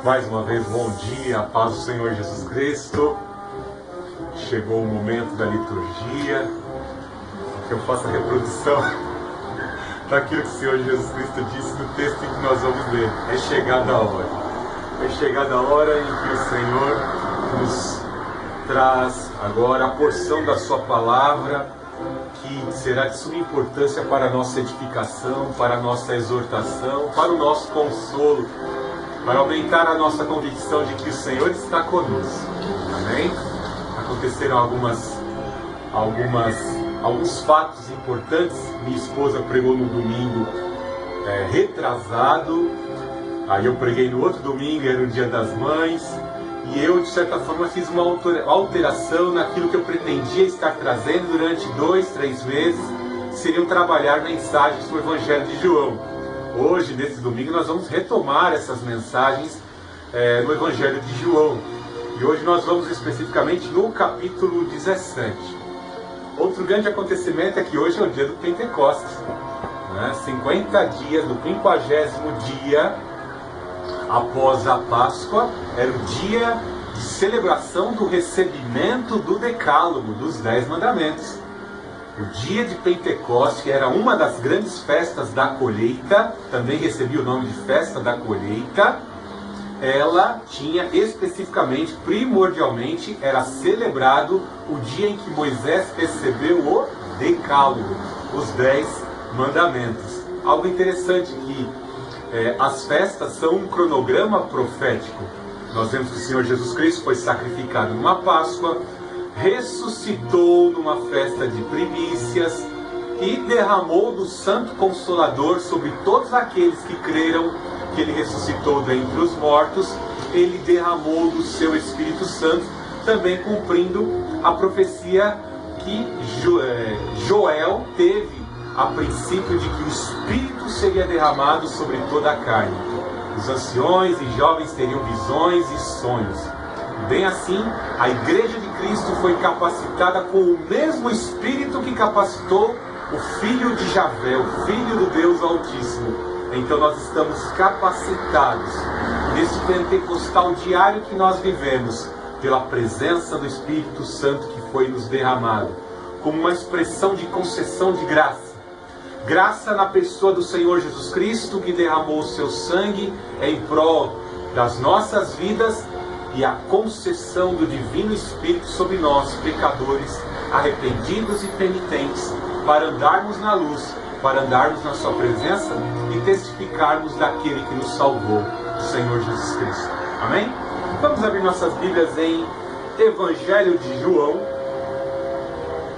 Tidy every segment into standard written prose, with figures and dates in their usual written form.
Mais uma vez, bom dia, a paz do Senhor Jesus Cristo. Chegou o momento da liturgia, que eu faço a reprodução daquilo que o Senhor Jesus Cristo disse no texto que nós vamos ler. É chegada a hora. É chegada a hora em que o Senhor nos traz agora a porção da sua palavra, que será de suma importância para a nossa edificação, para a nossa exortação, para o nosso consolo, para aumentar a nossa convicção de que o Senhor está conosco. Amém? Aconteceram alguns fatos importantes. Minha esposa pregou no domingo retrasado, aí eu preguei no outro domingo, era o Dia das Mães, e eu, de certa forma, fiz uma alteração naquilo que eu pretendia estar trazendo durante 2-3 meses, seriam trabalhar mensagens do Evangelho de João. Hoje, nesse domingo, nós vamos retomar essas mensagens no Evangelho de João. E hoje nós vamos especificamente no capítulo 17. Outro grande acontecimento é que hoje é o dia do Pentecostes. 50 dias, do 50º dia após a Páscoa, era o dia de celebração do recebimento do Decálogo, dos 10 mandamentos. O dia de Pentecostes, que era uma das grandes festas da colheita, também recebia o nome de festa da colheita, ela tinha especificamente, primordialmente, era celebrado o dia em que Moisés recebeu o Decálogo, os 10 mandamentos. Algo interessante que as festas são um cronograma profético. Nós vemos que o Senhor Jesus Cristo foi sacrificado numa Páscoa, ressuscitou numa festa de primícias e derramou do Santo Consolador sobre todos aqueles que creram que Ele ressuscitou dentre os mortos. Ele derramou do seu Espírito Santo, também cumprindo a profecia que Joel teve a princípio de que o Espírito seria derramado sobre toda a carne. Os anciões e jovens teriam visões e sonhos. Bem assim, a Igreja de Cristo foi capacitada com o mesmo Espírito que capacitou o Filho de Javé, o Filho do Deus Altíssimo. Então nós estamos capacitados nesse pentecostal diário que nós vivemos, pela presença do Espírito Santo que foi nos derramado, como uma expressão de concessão de graça. Graça na pessoa do Senhor Jesus Cristo, que derramou o seu sangue em prol das nossas vidas, e a concessão do Divino Espírito sobre nós, pecadores, arrependidos e penitentes, para andarmos na luz, para andarmos na sua presença e testificarmos daquele que nos salvou, o Senhor Jesus Cristo. Amém? Vamos abrir nossas Bíblias em Evangelho de João,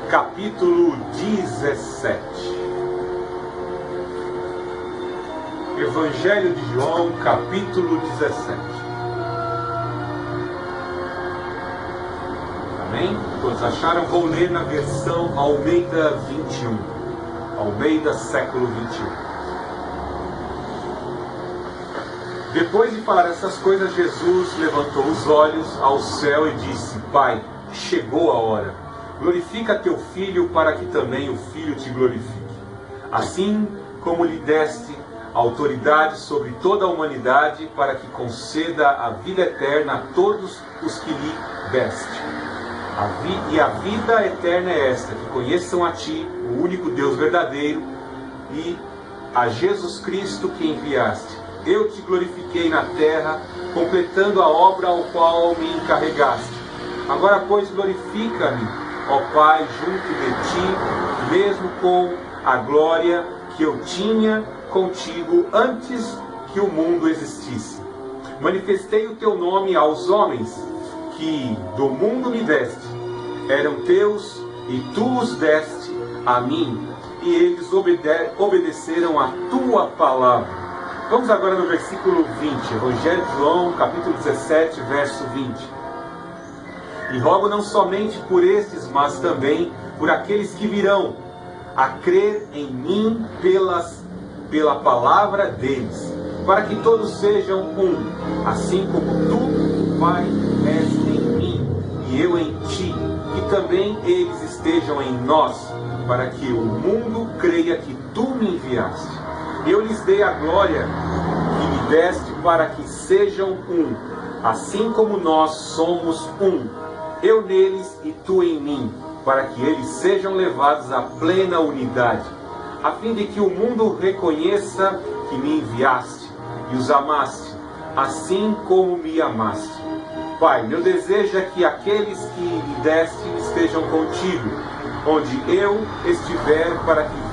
capítulo 17. Evangelho de João, capítulo 17. Amém? Todos acharam? Vou ler na versão Almeida 21. Almeida, século 21. Depois de falar essas coisas, Jesus levantou os olhos ao céu e disse: Pai, chegou a hora. Glorifica teu Filho, para que também o Filho te glorifique. Assim como lhe deste autoridade sobre toda a humanidade, para que conceda a vida eterna a todos os que lhe deste. E a vida eterna é esta: que conheçam a Ti, o único Deus verdadeiro, e a Jesus Cristo que enviaste. Eu te glorifiquei na terra, completando a obra ao qual me encarregaste. Agora, pois, glorifica-me, ó Pai, junto de Ti, mesmo com a glória que eu tinha contigo antes que o mundo existisse. Manifestei o Teu nome aos homens que do mundo me deste. Eram Teus e Tu os deste a mim, e eles obedeceram a Tua palavra. Vamos agora no versículo 20, Evangelho de João, capítulo 17, verso 20. E rogo não somente por estes, mas também por aqueles que virão a crer em mim pela palavra deles, para que todos sejam um, assim como Tu, Pai, és em mim e eu em Ti, que também eles estejam em nós, para que o mundo creia que Tu me enviaste. Eu lhes dei a glória que me deste, para que sejam um, assim como nós somos um, eu neles e tu em mim, para que eles sejam levados à plena unidade, a fim de que o mundo reconheça que me enviaste e os amaste, assim como me amaste. Pai, meu desejo é que aqueles que me deste estejam contigo, onde eu estiver, para que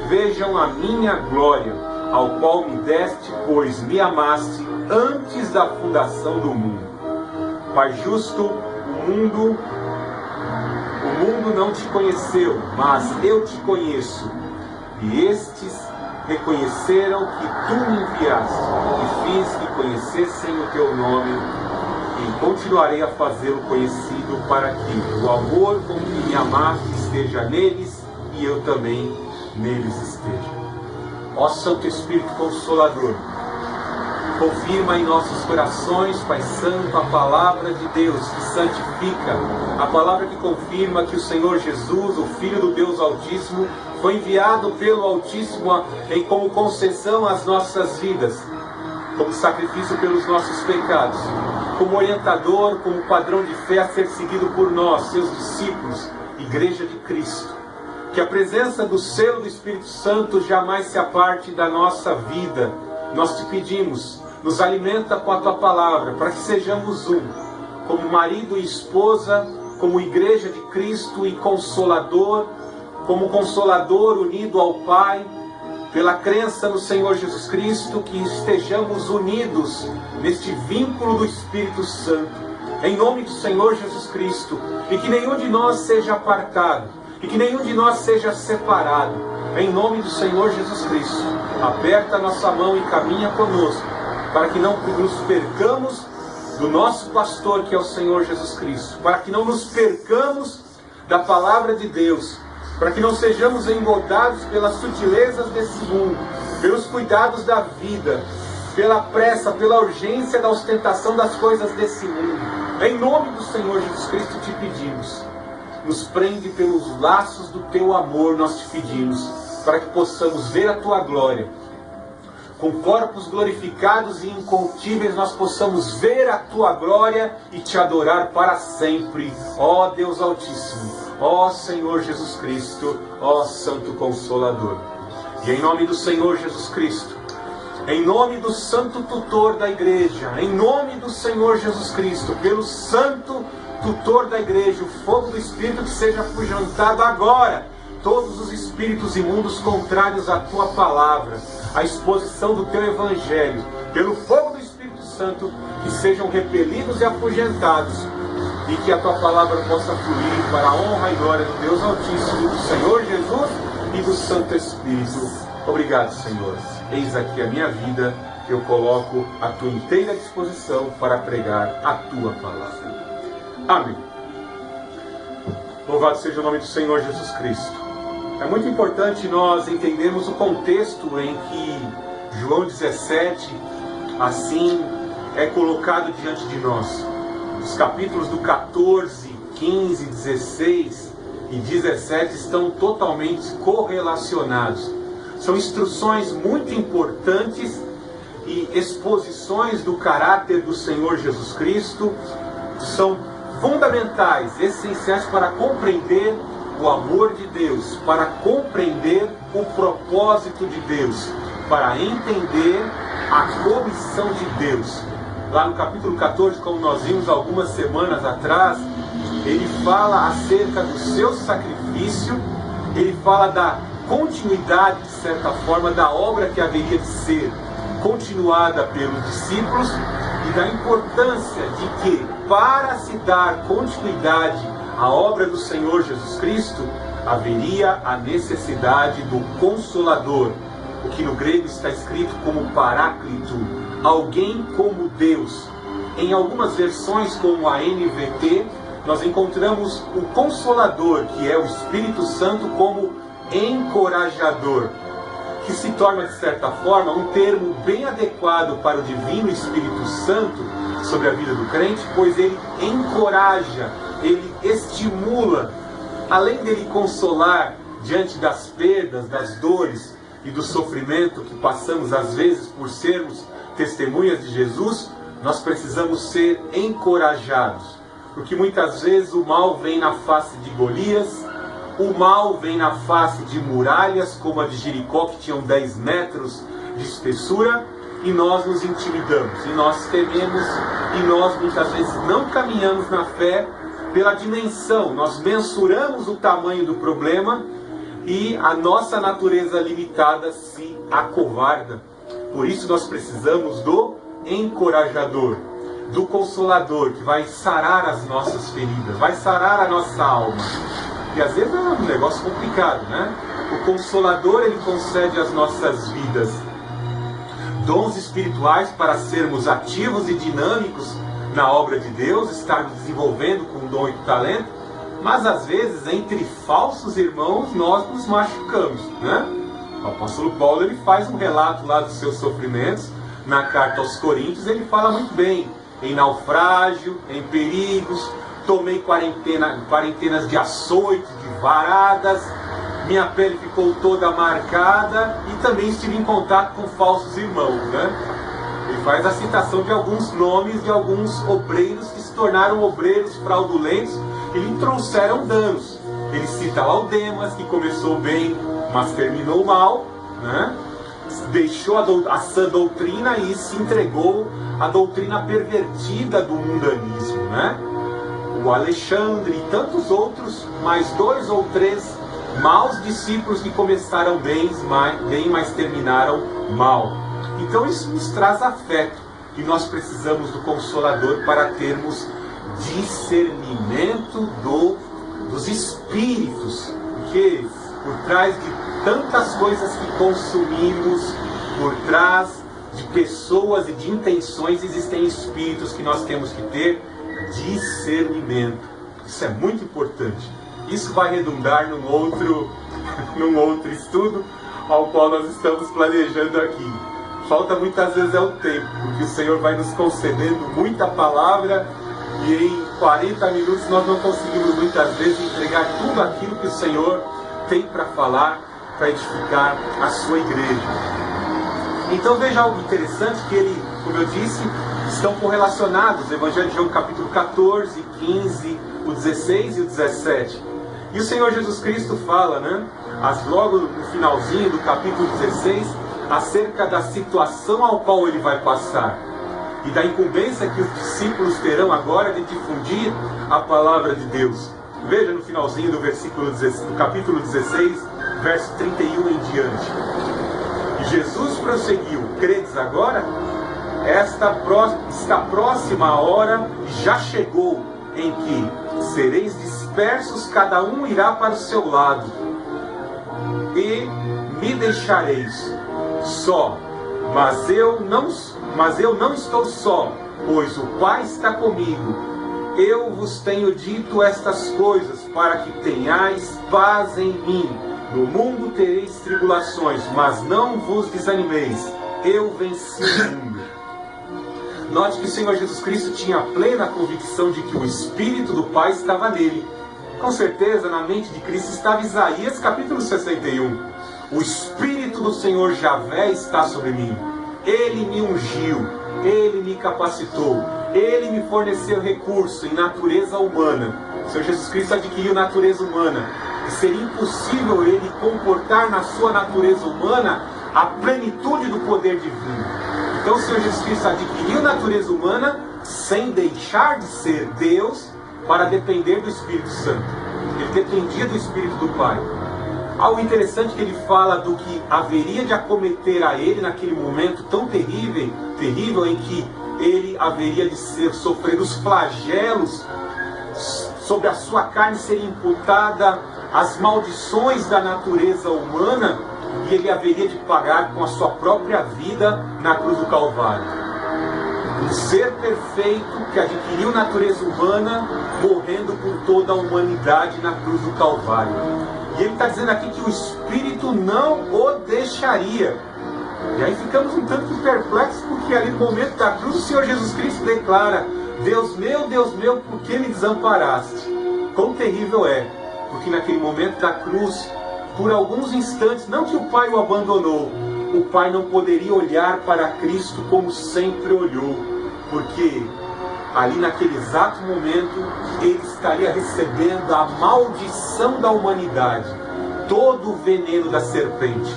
vejam a minha glória, ao qual me deste, pois me amaste antes da fundação do mundo. Pai justo, o mundo não te conheceu, mas eu te conheço, e estes reconheceram que tu me enviaste, e fiz que conhecessem o teu nome, e continuarei a fazê-lo conhecido, para que o amor com que me amaste esteja neles, e eu também neles esteja. Ó Santo Espírito Consolador, confirma em nossos corações, Pai Santo, a palavra de Deus que santifica, a palavra que confirma que o Senhor Jesus, o Filho do Deus Altíssimo, foi enviado pelo Altíssimo como concessão às nossas vidas, como sacrifício pelos nossos pecados, como orientador, como padrão de fé a ser seguido por nós, seus discípulos, Igreja de Cristo. Que a presença do selo do Espírito Santo jamais se aparte da nossa vida. Nós te pedimos, nos alimenta com a tua palavra, para que sejamos um, como marido e esposa, como Igreja de Cristo e Consolador, como Consolador unido ao Pai, pela crença no Senhor Jesus Cristo, que estejamos unidos neste vínculo do Espírito Santo, em nome do Senhor Jesus Cristo, e que nenhum de nós seja apartado, e que nenhum de nós seja separado, em nome do Senhor Jesus Cristo. Aperta a nossa mão e caminha conosco, para que não nos percamos do nosso pastor, que é o Senhor Jesus Cristo, para que não nos percamos da palavra de Deus, para que não sejamos engodados pelas sutilezas desse mundo, pelos cuidados da vida, pela pressa, pela urgência da ostentação das coisas desse mundo. Em nome do Senhor Jesus Cristo te pedimos, nos prende pelos laços do teu amor, nós te pedimos, para que possamos ver a tua glória. Com corpos glorificados e incontíveis, nós possamos ver a tua glória e te adorar para sempre, ó Deus Altíssimo, ó Senhor Jesus Cristo, ó Santo Consolador. E em nome do Senhor Jesus Cristo, em nome do Santo Tutor da Igreja, em nome do Senhor Jesus Cristo, pelo Santo Tutor da Igreja, o fogo do Espírito, que seja afugentado agora todos os espíritos imundos contrários à tua palavra, à exposição do teu Evangelho, pelo fogo do Espírito Santo, que sejam repelidos e afugentados, e que a tua palavra possa fluir para a honra e glória do Deus Altíssimo, do Senhor Jesus e do Santo Espírito. Obrigado, Senhor. Eis aqui a minha vida, que eu coloco à tua inteira disposição para pregar a tua palavra. Amém. Louvado seja o nome do Senhor Jesus Cristo. É muito importante nós entendermos o contexto em que João 17, assim, é colocado diante de nós. Os capítulos do 14, 15, 16 e 17 estão totalmente correlacionados. São instruções muito importantes e exposições do caráter do Senhor Jesus Cristo. São fundamentais, essenciais para compreender o amor de Deus, para compreender o propósito de Deus, para entender a comissão de Deus. Lá no capítulo 14, como nós vimos algumas semanas atrás, ele fala acerca do seu sacrifício, ele fala da continuidade, de certa forma, da obra que haveria de ser continuada pelos discípulos, e da importância de que, para se dar continuidade à obra do Senhor Jesus Cristo, haveria a necessidade do Consolador, o que no grego está escrito como Paráclito, alguém como Deus. Em algumas versões, como a NVT, nós encontramos o Consolador, que é o Espírito Santo, como encorajador, que se torna, de certa forma, um termo bem adequado para o Divino Espírito Santo sobre a vida do crente, pois ele encoraja, ele estimula, além dele consolar diante das perdas, das dores e do sofrimento que passamos às vezes por sermos testemunhas de Jesus, nós precisamos ser encorajados. Porque muitas vezes o mal vem na face de Golias, o mal vem na face de muralhas, como a de Jericó, que tinham 10 metros de espessura, e nós nos intimidamos, e nós tememos, e nós muitas vezes não caminhamos na fé pela dimensão. Nós mensuramos o tamanho do problema e a nossa natureza limitada se acovarda. Por isso nós precisamos do encorajador, do consolador, que vai sarar as nossas feridas, vai sarar a nossa alma. E às vezes é um negócio complicado, né? O consolador, ele concede às nossas vidas dons espirituais para sermos ativos e dinâmicos na obra de Deus, estarmos desenvolvendo com dom e talento, mas às vezes entre falsos irmãos nós nos machucamos, né? O apóstolo Paulo, ele faz um relato lá dos seus sofrimentos na carta aos Coríntios. Ele fala muito bem: em naufrágio, em perigos, tomei quarentenas de açoites, de varadas, minha pele ficou toda marcada, e também estive em contato com falsos irmãos, né? Ele faz a citação de alguns nomes de alguns obreiros que se tornaram obreiros fraudulentos e lhe trouxeram danos. Ele cita lá o Demas, que começou bem, mas terminou mal, né? Deixou a sã doutrina e se entregou à doutrina pervertida do mundanismo, né? O Alexandre e tantos outros, mais 2 ou 3 maus discípulos que começaram bem, mas terminaram mal. Então isso nos traz afeto, e nós precisamos do Consolador para termos discernimento dos espíritos, porque por trás de tantas coisas que consumimos, por trás de pessoas e de intenções, existem espíritos que nós temos que ter discernimento. Isso é muito importante. Isso vai redundar num outro estudo ao qual nós estamos planejando aqui. Falta muitas vezes o tempo, porque o Senhor vai nos concedendo muita palavra e em 40 minutos nós não conseguimos muitas vezes entregar tudo aquilo que o Senhor tem para falar, para edificar a sua igreja. Então veja algo interessante, que ele, como eu disse, estão correlacionados, o Evangelho de João capítulo 14, 15, o 16 e o 17. E o Senhor Jesus Cristo fala, né, logo no finalzinho do capítulo 16, acerca da situação ao qual ele vai passar e da incumbência que os discípulos terão agora de difundir a palavra de Deus. Veja no finalzinho do capítulo 16, verso 31 em diante. E Jesus prosseguiu: credes agora? Está próxima a hora, e já chegou, em que sereis dispersos, cada um irá para o seu lado, e me deixareis só. Mas eu não estou só, pois o Pai está comigo. Eu vos tenho dito estas coisas para que tenhais paz em mim. No mundo tereis tribulações, mas não vos desanimeis. Eu venci o mundo. Note que o Senhor Jesus Cristo tinha plena convicção de que o Espírito do Pai estava nele. Com certeza, na mente de Cristo estava Isaías capítulo 61. O Espírito do Senhor Javé está sobre mim. Ele me ungiu, Ele me capacitou, Ele me forneceu recurso em natureza humana. O Senhor Jesus Cristo adquiriu natureza humana. E seria impossível Ele comportar na sua natureza humana a plenitude do poder divino. Então o Senhor Jesus Cristo adquiriu natureza humana sem deixar de ser Deus, para depender do Espírito Santo. Ele dependia do Espírito do Pai. Algo interessante que ele fala do que haveria de acometer a ele naquele momento tão terrível em que ele haveria de sofrer os flagelos, sobre a sua carne seria imputada as maldições da natureza humana, e ele haveria de pagar com a sua própria vida na cruz do Calvário. Um ser perfeito que adquiriu natureza humana, morrendo por toda a humanidade na cruz do Calvário. E ele está dizendo aqui que o Espírito não o deixaria. E aí ficamos um tanto perplexos, porque ali no momento da cruz o Senhor Jesus Cristo declara: Deus meu, por que me desamparaste? Quão terrível é, porque naquele momento da cruz, por alguns instantes, não que o Pai o abandonou, o Pai não poderia olhar para Cristo como sempre olhou, porque ali naquele exato momento ele estaria recebendo a maldição da humanidade, todo o veneno da serpente.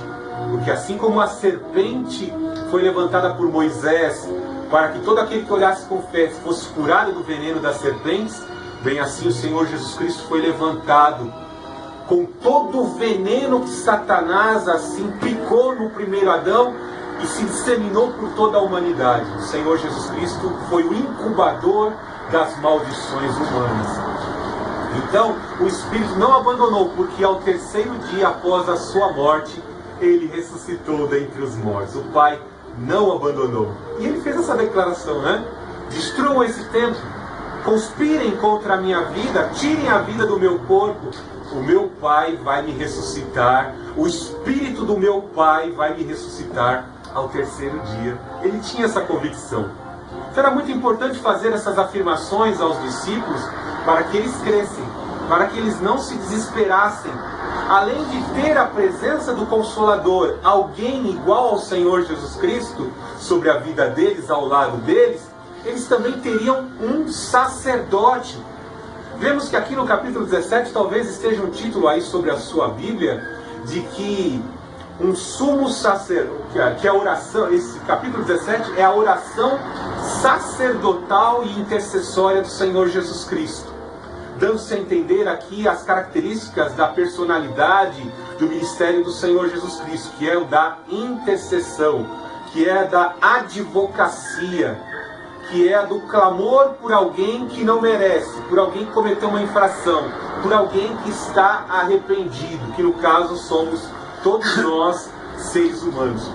Porque assim como a serpente foi levantada por Moisés para que todo aquele que olhasse com fé fosse curado do veneno das serpentes, bem assim o Senhor Jesus Cristo foi levantado com todo o veneno que Satanás assim picou no primeiro Adão e se disseminou por toda a humanidade. O Senhor Jesus Cristo foi o incubador das maldições humanas. Então, o Espírito não abandonou, porque ao terceiro dia após a sua morte, ele ressuscitou dentre os mortos. O Pai não abandonou. E ele fez essa declaração, né? Destruam esse templo, conspirem contra a minha vida, tirem a vida do meu corpo. O meu Pai vai me ressuscitar, o Espírito do meu Pai vai me ressuscitar ao terceiro dia. Ele tinha essa convicção. Então era muito importante fazer essas afirmações aos discípulos para que eles crescem, para que eles não se desesperassem. Além de ter a presença do Consolador, alguém igual ao Senhor Jesus Cristo, sobre a vida deles, ao lado deles, eles também teriam um sacerdote. Vemos que aqui no capítulo 17, talvez esteja um título aí sobre a sua Bíblia, de que um sumo sacerdote, que a oração, esse capítulo 17 é a oração sacerdotal e intercessória do Senhor Jesus Cristo. Dando-se a entender aqui as características da personalidade do ministério do Senhor Jesus Cristo, que é o da intercessão, que é da advocacia, que é do clamor por alguém que não merece, por alguém que cometeu uma infração, por alguém que está arrependido, que no caso somos todos nós, seres humanos.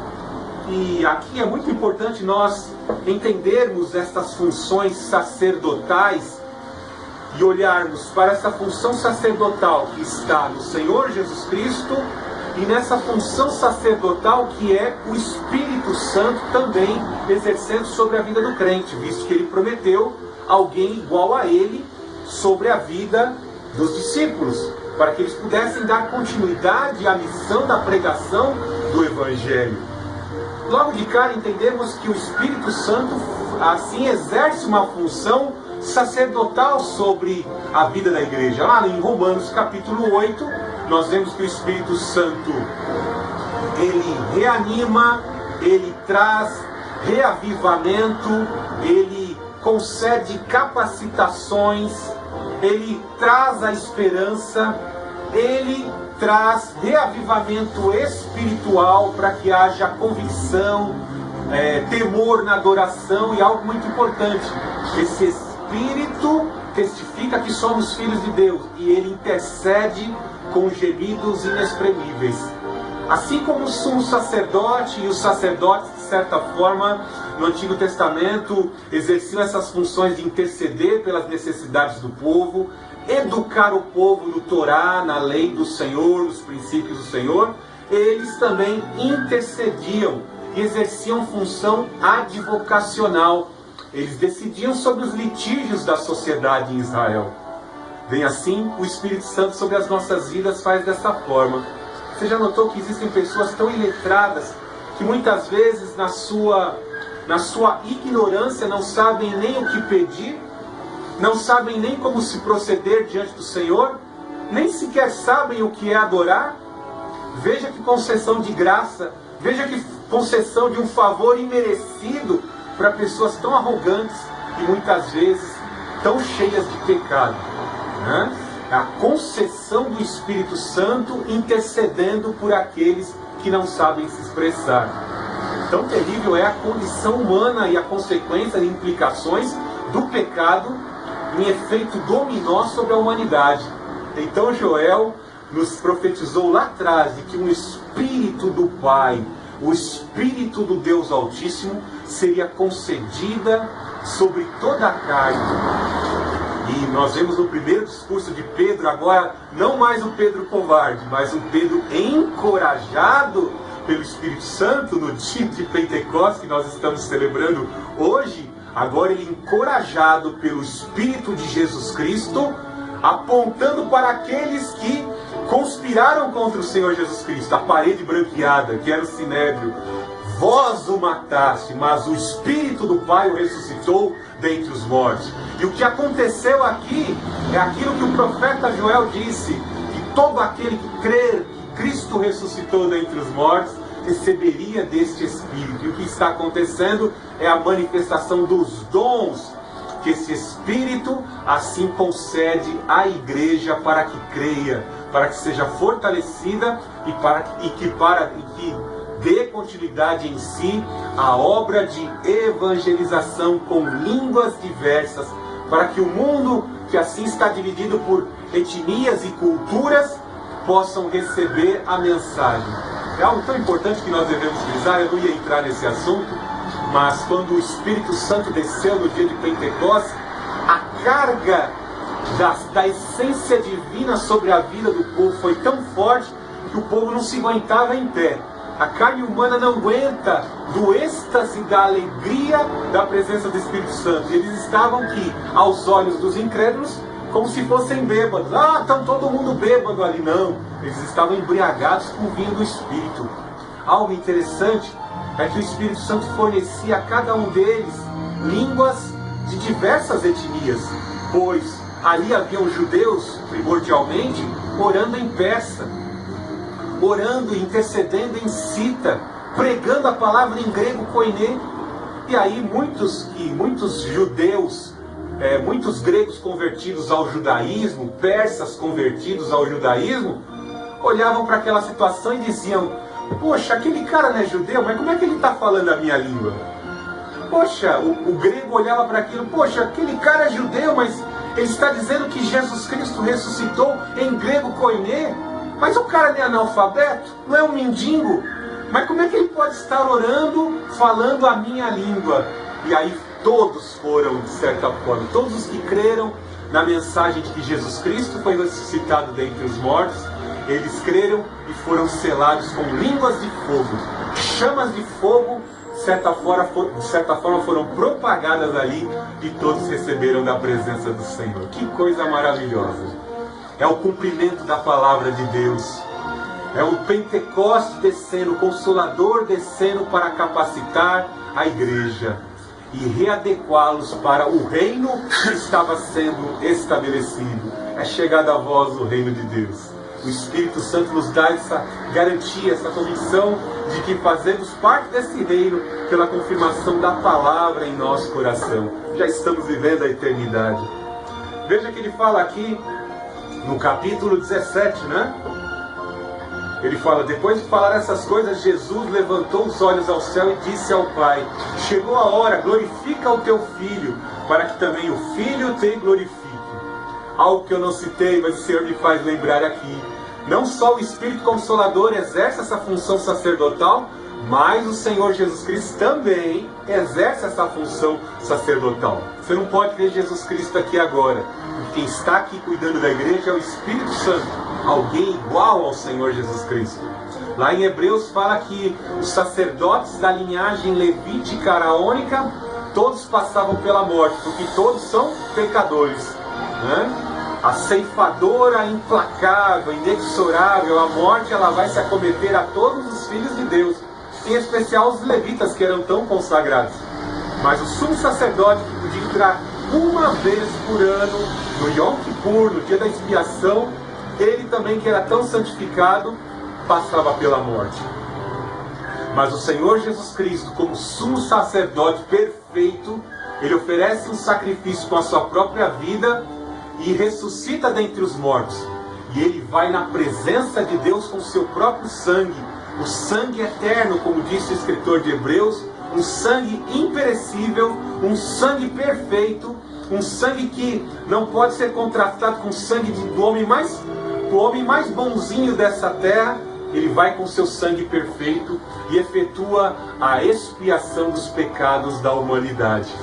E aqui é muito importante nós entendermos estas funções sacerdotais e olharmos para essa função sacerdotal que está no Senhor Jesus Cristo e nessa função sacerdotal que é o Espírito Santo também exercendo sobre a vida do crente, visto que ele prometeu alguém igual a ele sobre a vida dos discípulos, para que eles pudessem dar continuidade à missão da pregação do Evangelho. Logo de cara entendemos que o Espírito Santo assim exerce uma função sacerdotal sobre a vida da igreja. Lá em Romanos capítulo 8, nós vemos que o Espírito Santo, ele reanima, ele traz reavivamento, ele concede capacitações, ele traz a esperança, ele traz reavivamento espiritual para que haja convicção, temor na adoração e algo muito importante, esse Espírito testifica que somos filhos de Deus e ele intercede com gemidos inexprimíveis. Assim como o sumo sacerdote e os sacerdotes, de certa forma, no Antigo Testamento, exerciam essas funções de interceder pelas necessidades do povo, educar o povo no Torá, na lei do Senhor, nos princípios do Senhor, eles também intercediam e exerciam função advocacional. Eles decidiam sobre os litígios da sociedade em Israel. Bem assim, o Espírito Santo sobre as nossas vidas faz dessa forma. Você já notou que existem pessoas tão iletradas que muitas vezes na sua ignorância não sabem nem o que pedir, não sabem nem como se proceder diante do Senhor, nem sequer sabem o que é adorar? Veja que concessão de graça, veja que concessão de um favor imerecido para pessoas tão arrogantes e muitas vezes tão cheias de pecado, né? A concessão do Espírito Santo intercedendo por aqueles que não sabem se expressar. Tão terrível é a condição humana e a consequência e implicações do pecado em efeito dominó sobre a humanidade. Então Joel nos profetizou lá atrás de que um Espírito do Pai, o Espírito do Deus Altíssimo, seria concedida sobre toda a carne. E nós vemos no primeiro discurso de Pedro, agora não mais o Pedro covarde, mas o Pedro encorajado pelo Espírito Santo no dia de Pentecostes que nós estamos celebrando hoje. Agora ele encorajado pelo Espírito de Jesus Cristo, apontando para aqueles que conspiraram contra o Senhor Jesus Cristo, a parede branqueada, que era o Sinédrio. Vós o mataste, mas o Espírito do Pai o ressuscitou dentre os mortos. E o que aconteceu aqui é aquilo que o profeta Joel disse, que todo aquele que crer que Cristo ressuscitou dentre os mortos, receberia deste Espírito. E o que está acontecendo é a manifestação dos dons que esse Espírito assim concede à igreja para que creia, para que seja fortalecida e que dê continuidade em si à obra de evangelização com línguas diversas, para que o mundo, que assim está dividido por etnias e culturas, possam receber a mensagem. É algo tão importante que nós devemos frisar. Eu não ia entrar nesse assunto, mas quando o Espírito Santo desceu no dia de Pentecostes, a carga da essência divina sobre a vida do povo foi tão forte que o povo não se aguentava em pé. A carne humana não aguenta do êxtase, da alegria da presença do Espírito Santo. E eles estavam aqui, aos olhos dos incrédulos, como se fossem bêbados. Ah, estão todo mundo bêbado ali. Não, eles estavam embriagados com o vinho do Espírito. Algo interessante é que o Espírito Santo fornecia a cada um deles línguas de diversas etnias, pois ali haviam judeus, primordialmente, orando em persa, orando e intercedendo em cita, pregando a palavra em grego koiné. E aí muitos judeus, muitos gregos convertidos ao judaísmo, persas convertidos ao judaísmo, olhavam para aquela situação e diziam: poxa, aquele cara não é judeu, mas como é que ele está falando a minha língua? Poxa, o grego olhava para aquilo: poxa, aquele cara é judeu, mas ele está dizendo que Jesus Cristo ressuscitou em grego koiné. Mas o cara não é analfabeto, não é um mendigo. Mas como é que ele pode estar orando, falando a minha língua? E aí todos foram, de certa forma, todos os que creram na mensagem de que Jesus Cristo foi ressuscitado dentre os mortos, eles creram e foram selados com línguas de fogo. Chamas de fogo, de certa forma, foram propagadas ali e todos receberam da presença do Senhor. Que coisa maravilhosa! É o cumprimento da palavra de Deus. É o Pentecoste descendo, o Consolador descendo para capacitar a igreja e readequá-los para o reino que estava sendo estabelecido. É chegada a vós o reino de Deus. O Espírito Santo nos dá essa garantia, essa convicção de que fazemos parte desse reino pela confirmação da palavra em nosso coração. Já estamos vivendo a eternidade. Veja que ele fala aqui no capítulo 17, né? Ele fala: depois de falar essas coisas, Jesus levantou os olhos ao céu e disse ao Pai: chegou a hora, glorifica o teu Filho, para que também o Filho te glorifique. Algo que eu não citei, mas o Senhor me faz lembrar aqui. Não só o Espírito Consolador exerce essa função sacerdotal, mas o Senhor Jesus Cristo também exerce essa função sacerdotal. Você não pode ver Jesus Cristo aqui agora. Quem está aqui cuidando da igreja é o Espírito Santo, alguém igual ao Senhor Jesus Cristo. Lá em Hebreus fala que os sacerdotes da linhagem levítica araônica, todos passavam pela morte, porque todos são pecadores, né? A ceifadora implacável, inexorável, a morte, ela vai se acometer a todos os filhos de Deus, em especial os levitas, que eram tão consagrados. Mas o sumo sacerdote, que podia entrar uma vez por ano, no Yom Kippur, no dia da expiação, ele também, que era tão santificado, passava pela morte. Mas o Senhor Jesus Cristo, como sumo sacerdote perfeito, ele oferece um sacrifício com a sua própria vida e ressuscita dentre os mortos. E ele vai na presença de Deus com o seu próprio sangue, o sangue eterno, como disse o escritor de Hebreus, um sangue imperecível, um sangue perfeito, um sangue que não pode ser contrastado com o sangue do homem mais bonzinho dessa terra. Ele vai com seu sangue perfeito e efetua a expiação dos pecados da humanidade.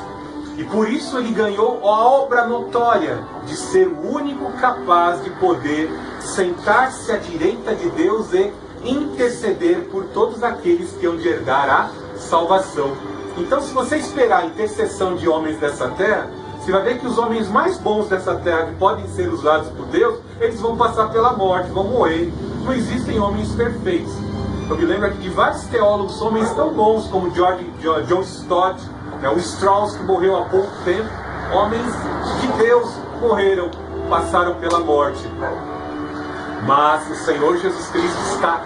E por isso ele ganhou a obra notória de ser o único capaz de poder sentar-se à direita de Deus e interceder por todos aqueles que hão de herdar a salvação. Então, se você esperar a intercessão de homens dessa terra, você vai ver que os homens mais bons dessa terra, que podem ser usados por Deus, eles vão passar pela morte, vão morrer. Não existem homens perfeitos. Eu me lembro aqui de vários teólogos, homens tão bons como John Stott, o Strauss, que morreu há pouco tempo. Homens de Deus morreram, passaram pela morte. Mas o Senhor Jesus Cristo está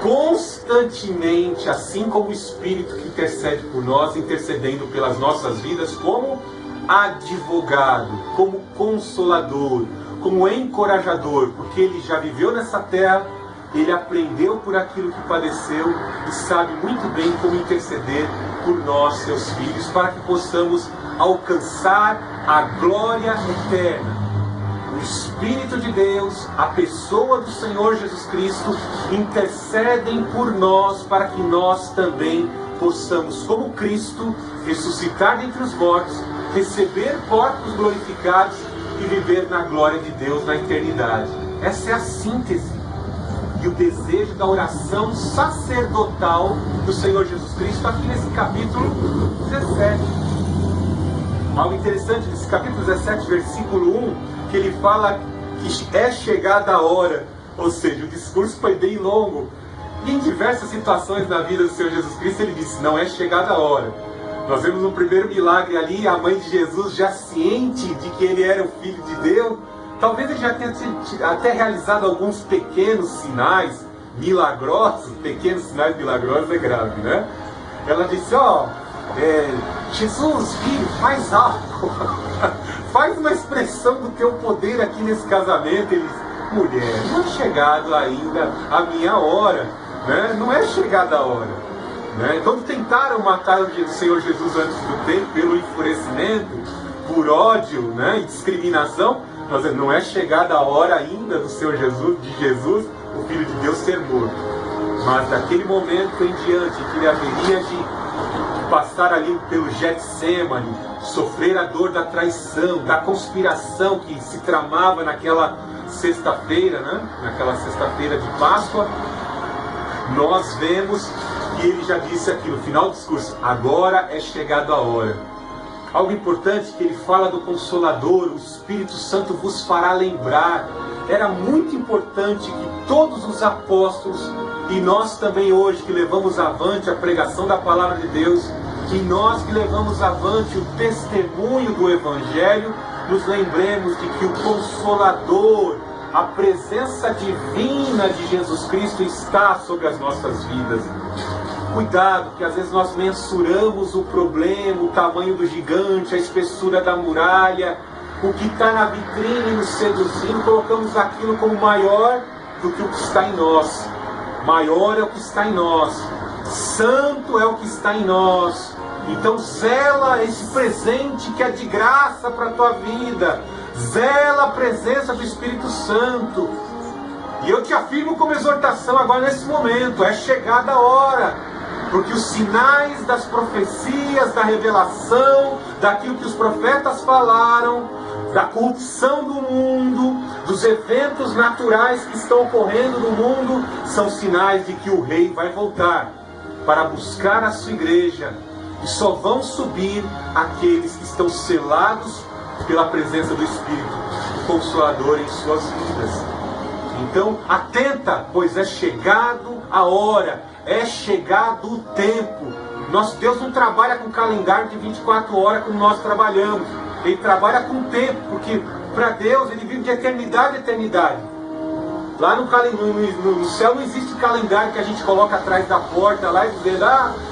constantemente, assim como o Espírito que intercede por nós, intercedendo pelas nossas vidas como advogado, como consolador, como encorajador, porque Ele já viveu nessa terra, Ele aprendeu por aquilo que padeceu e sabe muito bem como interceder por nós, seus filhos, para que possamos alcançar a glória eterna. O Espírito de Deus, a pessoa do Senhor Jesus Cristo, intercedem por nós para que nós também possamos, como Cristo, ressuscitar dentre os mortos, receber corpos glorificados e viver na glória de Deus na eternidade. Essa é a síntese e o desejo da oração sacerdotal do Senhor Jesus Cristo aqui nesse capítulo 17. Algo interessante nesse capítulo 17, versículo 1, que ele fala que é chegada a hora, ou seja, o discurso foi bem longo. E em diversas situações na vida do Senhor Jesus Cristo ele disse, não é chegada a hora. Nós vemos um primeiro milagre ali, a mãe de Jesus já ciente de que ele era o Filho de Deus. Talvez ele já tenha até realizado alguns pequenos sinais milagrosos. Pequenos sinais milagrosos é grave, né? Ela disse, Jesus, filho, faz algo. Faz uma expressão do teu poder aqui nesse casamento. Ele disse, mulher, não é chegado ainda a minha hora, né? Não é chegada a hora, né? Quando tentaram matar o Senhor Jesus antes do tempo, pelo enfurecimento, por ódio, né, e discriminação, não é chegada a hora ainda do Senhor Jesus, de Jesus, o Filho de Deus, ser morto. Mas daquele momento em diante, que ele haveria de passar ali pelo Getsêmani, sofrer a dor da traição, da conspiração que se tramava naquela sexta-feira, né? Naquela sexta-feira de Páscoa, nós vemos que ele já disse aqui no final do discurso, agora é chegada a hora. Algo importante que ele fala do Consolador, o Espírito Santo vos fará lembrar. Era muito importante que todos os apóstolos, e nós também hoje que levamos avante a pregação da Palavra de Deus, e nós que levamos avante o testemunho do Evangelho, nos lembremos de que o Consolador, a presença divina de Jesus Cristo está sobre as nossas vidas. Cuidado, que às vezes nós mensuramos o problema, o tamanho do gigante, a espessura da muralha, o que está na vitrine nos seduzindo, colocamos aquilo como maior do que o que está em nós. Maior é o que está em nós. Santo é o que está em nós. Então zela esse presente que é de graça para a tua vida. Zela a presença do Espírito Santo. E eu te afirmo como exortação agora nesse momento, é chegada a hora. Porque os sinais das profecias, da revelação, daquilo que os profetas falaram, da corrupção do mundo, dos eventos naturais que estão ocorrendo no mundo, são sinais de que o Rei vai voltar para buscar a sua igreja. E só vão subir aqueles que estão selados pela presença do Espírito, o Consolador em suas vidas. Então, atenta, pois é chegado a hora, é chegado o tempo. Deus não trabalha com calendário de 24 horas como nós trabalhamos. Ele trabalha com tempo, porque para Deus ele vive de eternidade a eternidade. Lá no céu não existe calendário que a gente coloca atrás da porta lá e dizer,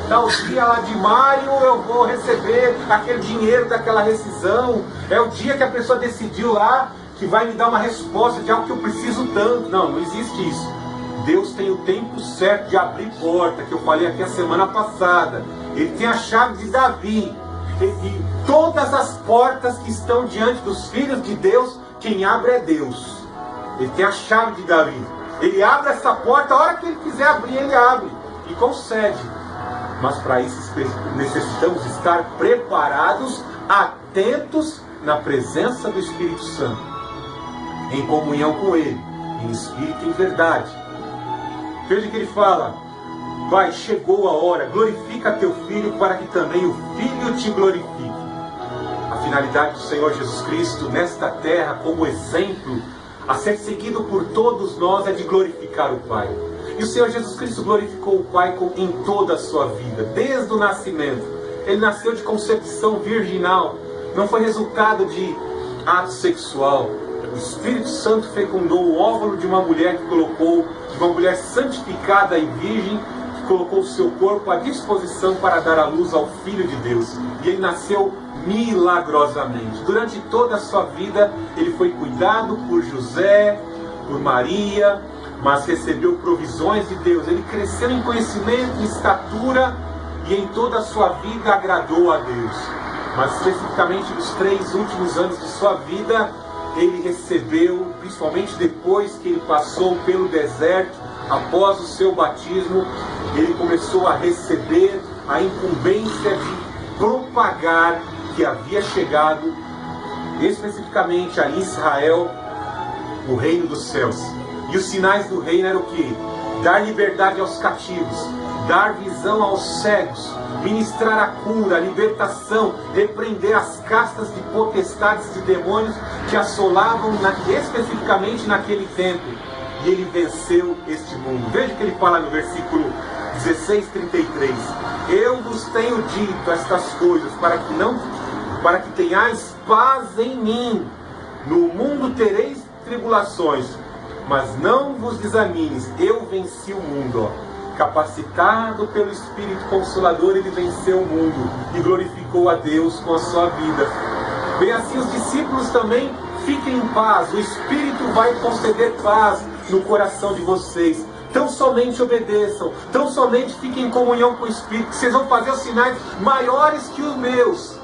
tal dia lá de maio eu vou receber aquele dinheiro daquela rescisão. É o dia que a pessoa decidiu lá que vai me dar uma resposta de algo que eu preciso tanto. Não existe isso. Deus tem o tempo certo de abrir porta, que eu falei aqui a semana passada. Ele tem a chave de Davi. E todas as portas que estão diante dos filhos de Deus, quem abre é Deus. Ele tem a chave de Davi. Ele abre essa porta, a hora que ele quiser abrir, ele abre e concede. Mas para isso necessitamos estar preparados, atentos na presença do Espírito Santo, em comunhão com Ele, em espírito e em verdade. Veja que ele fala, vai, chegou a hora, glorifica teu filho para que também o filho te glorifique. finalidade do Senhor Jesus Cristo nesta terra como exemplo a ser seguido por todos nós é de glorificar o Pai. E o Senhor Jesus Cristo glorificou o Pai em toda a sua vida, desde o nascimento. Ele nasceu de concepção virginal, não foi resultado de ato sexual. O Espírito Santo fecundou o óvulo de uma mulher de uma mulher santificada e virgem, que colocou o seu corpo à disposição para dar à luz ao Filho de Deus. E ele nasceu milagrosamente. Durante toda a sua vida, ele foi cuidado por José, por Maria, mas recebeu provisões de Deus. Ele cresceu em conhecimento, em estatura, e em toda a sua vida agradou a Deus. Mas especificamente nos 3 últimos anos de sua vida, ele recebeu, principalmente depois que ele passou pelo deserto, após o seu batismo, ele começou a receber a incumbência de propagar que havia chegado, especificamente a Israel, o reino dos céus. E os sinais do reino eram o quê? Dar liberdade aos cativos, dar visão aos cegos, ministrar a cura, a libertação, repreender as castas de potestades de demônios que assolavam especificamente naquele tempo. E ele venceu este mundo. Veja o que ele fala no versículo 16:33. Eu vos tenho dito estas coisas para que tenhais paz em mim. No mundo tereis tribulações, mas não vos desanimes, eu venci o mundo. Capacitado pelo Espírito Consolador, ele venceu o mundo e glorificou a Deus com a sua vida. Bem assim, os discípulos também fiquem em paz. O Espírito vai conceder paz no coração de vocês. Tão somente obedeçam, tão somente fiquem em comunhão com o Espírito, que vocês vão fazer os sinais maiores que os meus,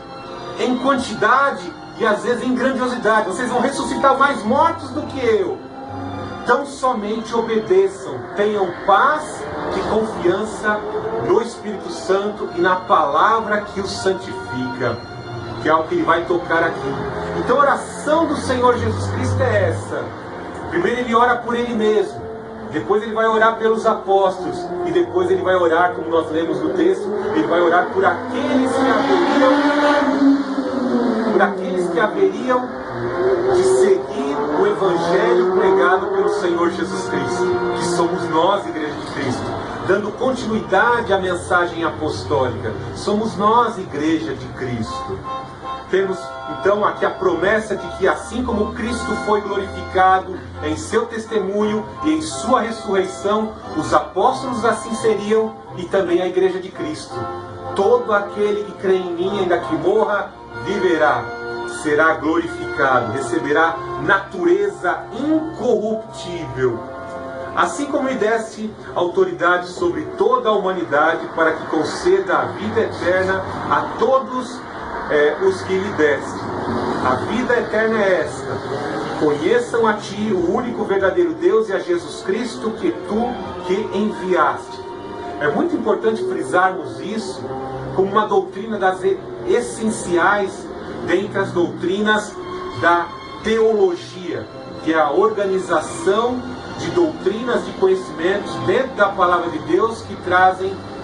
em quantidade e às vezes em grandiosidade. Vocês vão ressuscitar mais mortos do que eu. Tão somente obedeçam, tenham paz e confiança no Espírito Santo e na palavra que os santifica, que é o que ele vai tocar aqui. Então a oração do Senhor Jesus Cristo é essa. Primeiro ele ora por ele mesmo, depois ele vai orar pelos apóstolos, e depois ele vai orar, como nós lemos no texto, ele vai orar por aqueles que haveriam de seguir o Evangelho pregado pelo Senhor Jesus Cristo, que somos nós, Igreja de Cristo, dando continuidade à mensagem apostólica. Somos nós, Igreja de Cristo. Temos então aqui a promessa de que assim como Cristo foi glorificado em seu testemunho e em sua ressurreição, os apóstolos assim seriam, e também a Igreja de Cristo. Todo aquele que crê em mim, ainda que morra, viverá, será glorificado, receberá natureza incorruptível. Assim como lhe deste autoridade sobre toda a humanidade, para que conceda a vida eterna a todos os que lhe deste. A vida eterna é esta: que conheçam a ti, o único verdadeiro Deus, e a Jesus Cristo que enviaste. É muito importante frisarmos isso como uma doutrina das essenciais dentre as doutrinas da teologia, que é a organização de doutrinas, de conhecimentos dentro da palavra de Deus que trazem